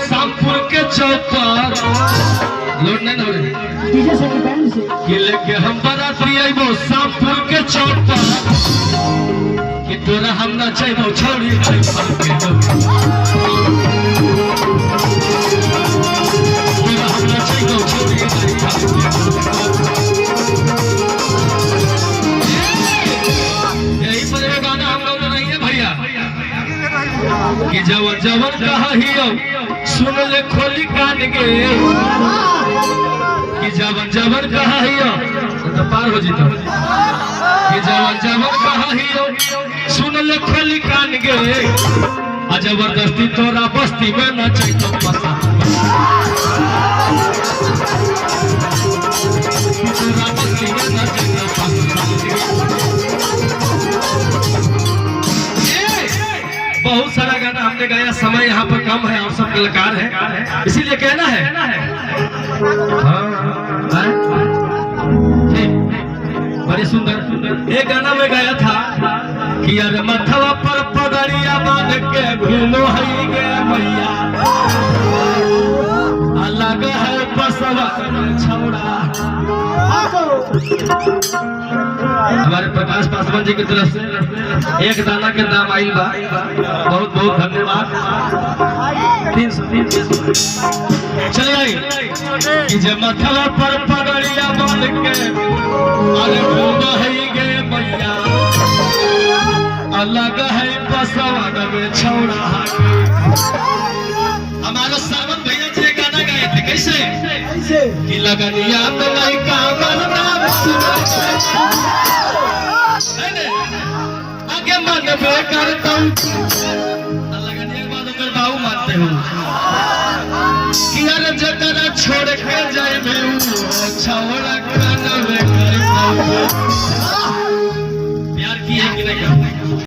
शामपुर के चौक पर लोड नहीं हो रहे डीजे से की बैंड से कि लेके हम बाराती आइबो शामपुर के चौक पर कि तोरा हम ना चाहबो छौड़ी भाई फल के दो तोरा हम ना चाहबो छौड़ी भाई फल के यही पर एक गाना हम लोग नहीं है भैया कि जवन जवन कहा हियो सुन ले खोली कान के कि जवन जवन कहा हियो तो पार हो जीता कि जवन जवन कहा हियो सुन ले खोली कान के आ जबरदस्ती तोरा बस्ती में न चाहिए पता तोरा बस्ती में न चाहिए पता बहुत सारा गाना हमने गाया समय यहाँ पर कम है, आप सब कलाकार हैं इसीलिए कहना है बड़े सुंदर एक गाना में गाया था कि अरे मथवा पर पगड़िया बांध के घूमो है गे मैया अलग है बसवा छौड़ा। हमारे प्रकाश पासवान जी की तरफ से एक दाना के नाम आई बा, बहुत बहुत धन्यवाद। 300 चले आई कि जब मथवा पर पगड़िया बांध के अरे घूमो है गे मैया अलग है बसवा में छौड़ा। हमारा सावन भैया जी गाना गाए थे कैसे कि लगनिया में लड़का मरना आगे मन में करता हूँ लगनिया के बाद मैं बाबू मानते हूँ कि अरे जगह छोड़ के जाए मैं छौड़ा खाना में करता हूँ